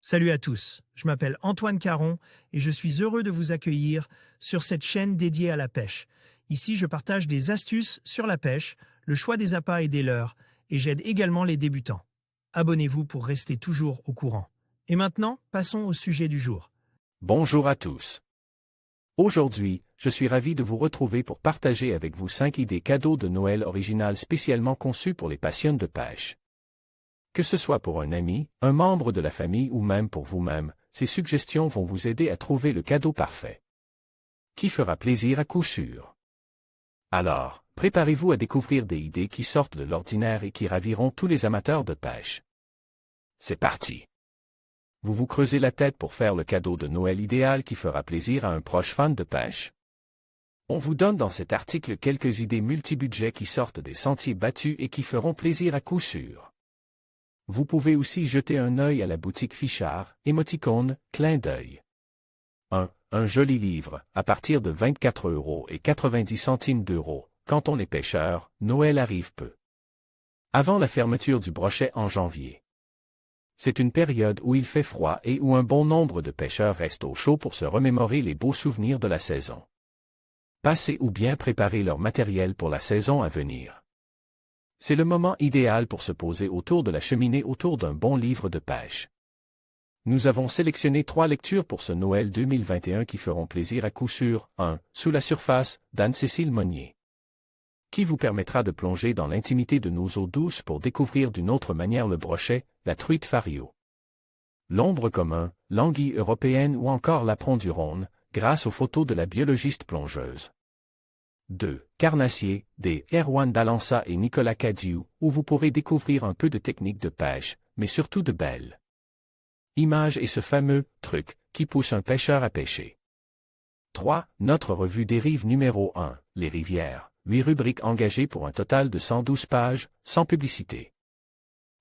Salut à tous, je m'appelle Antoine Caron et je suis heureux de vous accueillir sur cette chaîne dédiée à la pêche. Ici, je partage des astuces sur la pêche, le choix des appâts et des leurres, et j'aide également les débutants. Abonnez-vous pour rester toujours au courant. Et maintenant, passons au sujet du jour. Bonjour à tous. Aujourd'hui, je suis ravi de vous retrouver pour partager avec vous 5 idées cadeaux de Noël originales spécialement conçues pour les passionnés de pêche. Que ce soit pour un ami, un membre de la famille ou même pour vous-même, ces suggestions vont vous aider à trouver le cadeau parfait, qui fera plaisir à coup sûr. Alors, préparez-vous à découvrir des idées qui sortent de l'ordinaire et qui raviront tous les amateurs de pêche. C'est parti! Vous vous creusez la tête pour faire le cadeau de Noël idéal qui fera plaisir à un proche fan de pêche? On vous donne dans cet article quelques idées multibudgets qui sortent des sentiers battus et qui feront plaisir à coup sûr. Vous pouvez aussi jeter un œil à la boutique Fichard, émoticône, clin d'œil. 1. Un joli livre, à partir de 24,90 €. Quand on est pêcheur, Noël arrive peu avant la fermeture du brochet en janvier. C'est une période où il fait froid et où un bon nombre de pêcheurs restent au chaud pour se remémorer les beaux souvenirs de la saison. Passer ou bien préparer leur matériel pour la saison à venir. C'est le moment idéal pour se poser autour de la cheminée autour d'un bon livre de pêche. Nous avons sélectionné 3 lectures pour ce Noël 2021 qui feront plaisir à coup sûr. 1. Sous la surface, d'Anne-Cécile Monnier, qui vous permettra de plonger dans l'intimité de nos eaux douces pour découvrir d'une autre manière le brochet, la truite fario, l'ombre commun, l'anguille européenne ou encore l'apron du Rhône, grâce aux photos de la biologiste plongeuse. 2. Carnassier, des Erwan Dalança et Nicolas Cadieux, où vous pourrez découvrir un peu de technique de pêche, mais surtout de belles images et ce fameux « truc » qui pousse un pêcheur à pêcher. 3. Notre revue des rives numéro 1, les rivières, 8 rubriques engagées pour un total de 112 pages, sans publicité.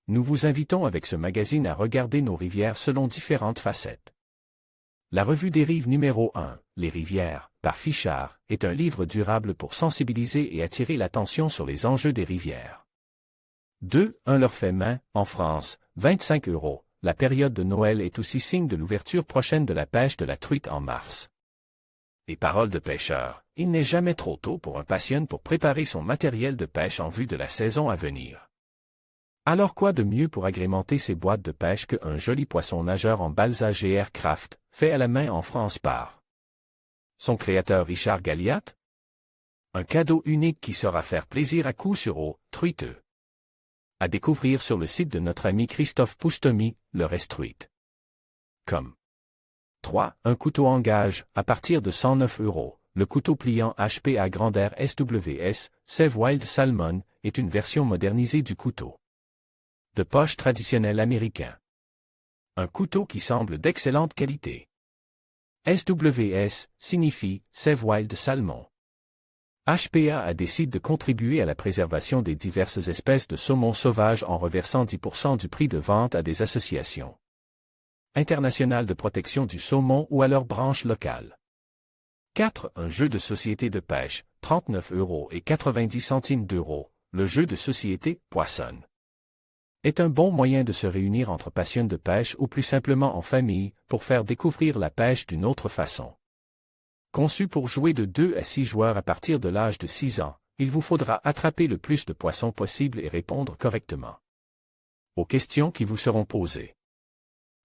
Nous vous invitons avec ce magazine à regarder nos rivières selon différentes facettes. La revue des rives numéro 1, les rivières, par Fichard, est un livre durable pour sensibiliser et attirer l'attention sur les enjeux des rivières. 2. Un leurre fait main, en France, 25 €. La période de Noël est aussi signe de l'ouverture prochaine de la pêche de la truite en mars. Les paroles de pêcheur, il n'est jamais trop tôt pour un passionné pour préparer son matériel de pêche en vue de la saison à venir. Alors quoi de mieux pour agrémenter ces boîtes de pêche qu'un joli poisson nageur en balsa GR Craft, fait à la main en France par son créateur Richard Galliat? Un cadeau unique qui saura faire plaisir à coup sûr aux truiteux. À découvrir sur le site de notre ami Christophe Poustomy, le Restruite. Comme 3. Un couteau en gage, à partir de 109 €. Le couteau pliant HP à grandeur SWS, Save Wild Salmon, est une version modernisée du couteau de poche traditionnel américain. Un couteau qui semble d'excellente qualité. SWS signifie Save Wild Salmon. HPA a décidé de contribuer à la préservation des diverses espèces de saumon sauvage en reversant 10% du prix de vente à des associations internationales de protection du saumon ou à leurs branches locales. 4. Un jeu de société de pêche, 39,90 €. Le jeu de société Poissonne est un bon moyen de se réunir entre passionnés de pêche ou plus simplement en famille pour faire découvrir la pêche d'une autre façon. Conçu pour jouer de 2 à 6 joueurs à partir de l'âge de 6 ans, il vous faudra attraper le plus de poissons possible et répondre correctement aux questions qui vous seront posées.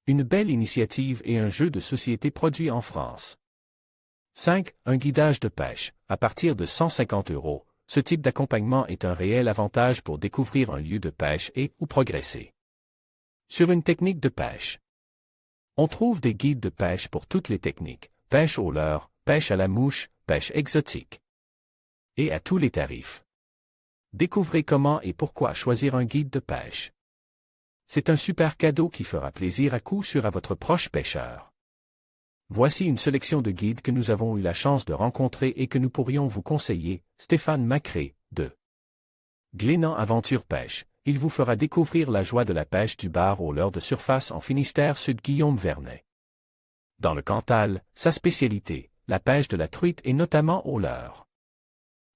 Une belle initiative et un jeu de société produit en France. 5. Un guidage de pêche, à partir de 150 €. Ce type d'accompagnement est un réel avantage pour découvrir un lieu de pêche et ou progresser sur une technique de pêche. On trouve des guides de pêche pour toutes les techniques, pêche au leurre, pêche à la mouche, pêche exotique, et à tous les tarifs. Découvrez comment et pourquoi choisir un guide de pêche. C'est un super cadeau qui fera plaisir à coup sûr à votre proche pêcheur. Voici une sélection de guides que nous avons eu la chance de rencontrer et que nous pourrions vous conseiller. Stéphane Macré, de Glénan Aventure Pêche. Il vous fera découvrir la joie de la pêche du bar au leurre de surface en Finistère Sud Guillaume Vernet. Dans le Cantal, sa spécialité, la pêche de la truite et notamment au leurre.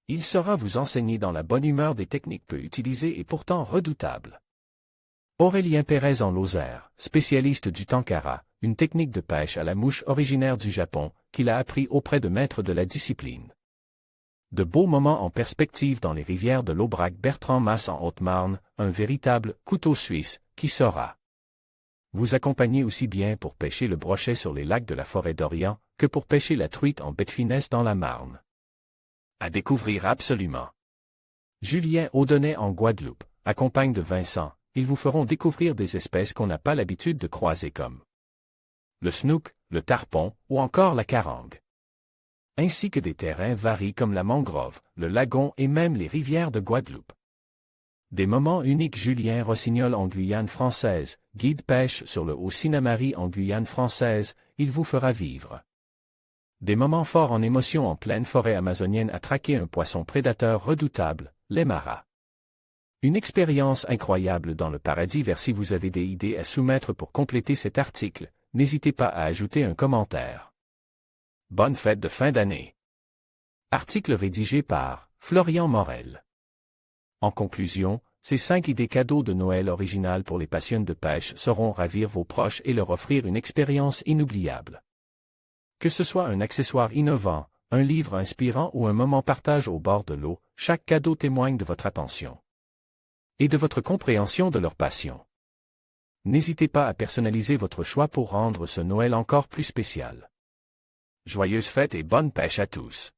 Il saura vous enseigner dans la bonne humeur des techniques peu utilisées et pourtant redoutables. Aurélien Pérez en Lozère, spécialiste du tankara, une technique de pêche à la mouche originaire du Japon, qu'il a appris auprès de maîtres de la discipline. De beaux moments en perspective dans les rivières de l'Aubrac Bertrand Mas en Haute-Marne, un véritable couteau suisse, qui saura vous accompagner aussi bien pour pêcher le brochet sur les lacs de la forêt d'Orient, que pour pêcher la truite en baie de Finesse dans la Marne. À découvrir absolument. Julien Audenay en Guadeloupe, accompagne de Vincent, ils vous feront découvrir des espèces qu'on n'a pas l'habitude de croiser comme le snook, le tarpon ou encore la carangue. Ainsi que des terrains variés comme la mangrove, le lagon et même les rivières de Guadeloupe. Des moments uniques. Julien Rossignol en Guyane française, guide pêche sur le Haut-Sinnamary en Guyane française, il vous fera vivre des moments forts en émotion en pleine forêt amazonienne à traquer un poisson prédateur redoutable, l'Aimara. Une expérience incroyable dans le paradis vert. Si vous avez des idées à soumettre pour compléter cet article, n'hésitez pas à ajouter un commentaire. Bonne fête de fin d'année. Article rédigé par Florian Morel. En conclusion, ces 5 idées cadeaux de Noël originales pour les passionnés de pêche sauront ravir vos proches et leur offrir une expérience inoubliable. Que ce soit un accessoire innovant, un livre inspirant ou un moment partage au bord de l'eau, chaque cadeau témoigne de votre attention et de votre compréhension de leur passion. N'hésitez pas à personnaliser votre choix pour rendre ce Noël encore plus spécial. Joyeuses fêtes et bonne pêche à tous.